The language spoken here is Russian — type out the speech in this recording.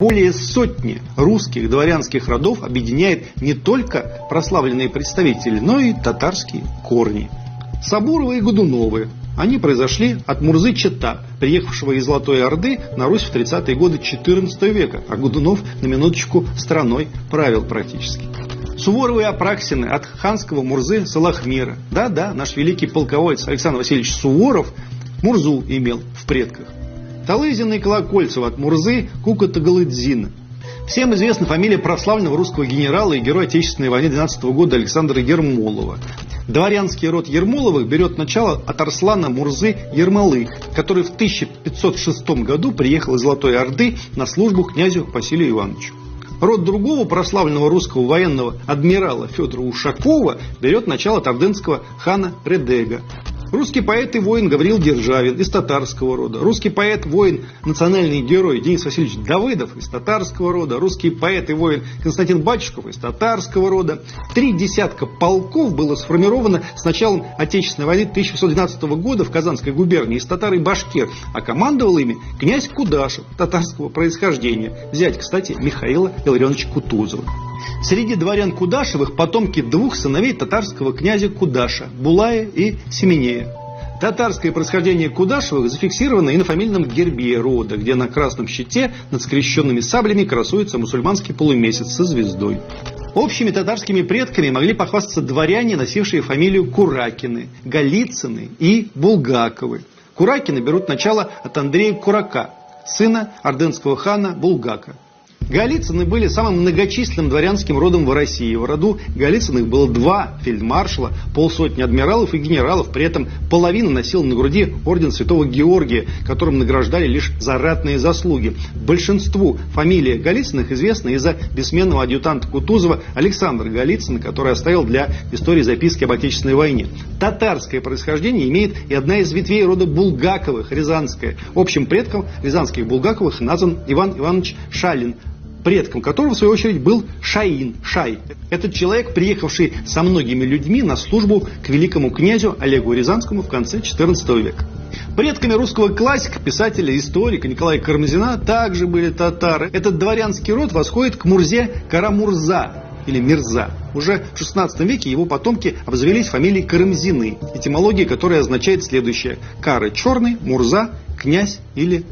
Более сотни русских дворянских родов объединяет не только прославленные представители, но и татарские корни. Сабуровы и Годуновы. Они произошли от Мурзы Чета, приехавшего из Золотой Орды на Русь в 30-е годы XIV века, а Годунов, на минуточку, страной правил практически. Суворовы и Апраксины от ханского Мурзы Салахмира. Да-да, наш великий полководец Александр Васильевич Суворов Мурзу имел в предках. Талызина и Колокольцева от Мурзы Куката-Галыдзина. Всем известна фамилия прославленного русского генерала и героя Отечественной войны 12 года Александра Ермолова. Дворянский род Ермоловых берет начало от Арслана Мурзы Ермолых, который в 1506 году приехал из Золотой Орды на службу князю Василию Ивановичу. Род другого прославленного русского военного адмирала Федора Ушакова берет начало от ордынского хана Редега. Русский поэт и воин Гавриил Державин из татарского рода. Русский поэт, воин, национальный герой Денис Васильевич Давыдов из татарского рода. Русский поэт и воин Константин Батюшков из татарского рода. 3 десятка полков было сформировано с началом Отечественной войны 1812 года в Казанской губернии из татар и башкир, а командовал ими князь Кудашев татарского происхождения, зять, кстати, Михаила Илларионовича Кутузова. Среди дворян Кудашевых потомки 2 сыновей татарского князя Кудаша, Булая и Семенея. Татарское происхождение Кудашевых зафиксировано и на фамильном гербе рода, где на красном щите над скрещенными саблями красуется мусульманский полумесяц со звездой. Общими татарскими предками могли похвастаться дворяне, носившие фамилию Куракины, Голицыны и Булгаковы. Куракины берут начало от Андрея Курака, сына ордынского хана Булгака. Голицыны были самым многочисленным дворянским родом в России. В роду Голицыных было 2 фельдмаршала, полсотни адмиралов и генералов. При этом половина носила на груди орден Святого Георгия, которым награждали лишь за ратные заслуги. Большинству фамилия Голицыных известна из-за бессменного адъютанта Кутузова Александра Голицына, который оставил для истории записки об Отечественной войне. Татарское происхождение имеет и одна из ветвей рода Булгаковых, Рязанская. Общим предком рязанских Булгаковых назван Иван Иванович Шалин, предком которого, в свою очередь, был Шаин, Шай. Этот человек, приехавший со многими людьми на службу к великому князю Олегу Рязанскому в конце XIV века. Предками русского классика, писателя, историка Николая Карамзина также были татары. Этот дворянский род восходит к Мурзе Карамурза или Мирза. Уже в XVI веке его потомки обзавелись фамилией Карамзины, этимология которой означает следующее: Кары черный, Мурза, князь или